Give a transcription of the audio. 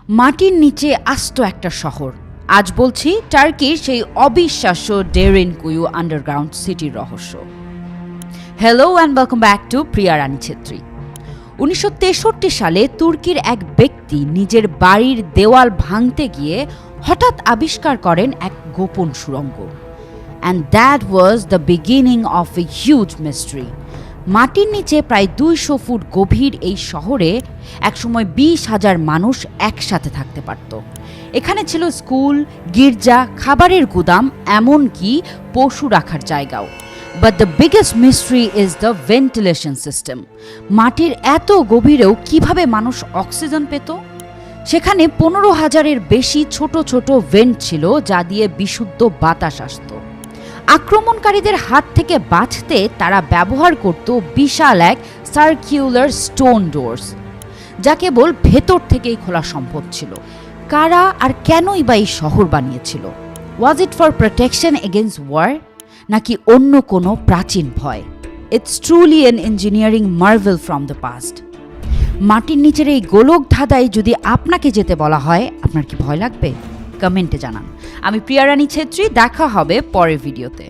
মাটির নিচে আস্ত একটা শহর। আজ বলছি টার্কির সেই অবিশ্বাস্য ডেরেনকুইউ আন্ডারগ্রাউন্ড সিটির রহস্য। Hello and welcome back to Priya Rani Chhetri. 1963 সালে তুর্কির এক ব্যক্তি নিজের বাড়ির দেওয়াল ভাঙতে গিয়ে হঠাৎ আবিষ্কার করেন এক গোপন সুড়ঙ্গ। And that was the beginning of a huge mystery. মাটির নিচে প্রায় 200 ফুট গভীর এই শহরে একসময় 20,000 মানুষ একসাথে থাকতে পারত। এখানে ছিল স্কুল, গির্জা, খাবারের গুদাম, এমনকি পশু রাখার জায়গাও। But the biggest mystery is the ventilation system. মাটির এত গভীরেও কিভাবে মানুষ অক্সিজেন পেত? সেখানে 15,000-এর বেশি ছোট ছোট ভেন্ট ছিল, যা দিয়ে বিশুদ্ধ বাতাস আসত। আক্রমণকারীদের হাত থেকে বাঁচতে তারা ব্যবহার করত বিশাল এক সার্কিউলার স্টোন ডোরস, যা কেবল ভেতর থেকেই খোলা সম্ভব ছিল। কারা আর কেনই বা এই শহর বানিয়েছিল? Was it for protection against war, নাকি অন্য কোনো প্রাচীন ভয়? It's truly an engineering marvel from the past. মাটির নিচের এই গোলক ধাঁধায় যদি আপনাকে যেতে বলা হয়, আপনার কি ভয় লাগবে? কমেন্টে জানান। আমি প্রিয়া রানী ছেত্রী, দেখা হবে পরের ভিডিওতে।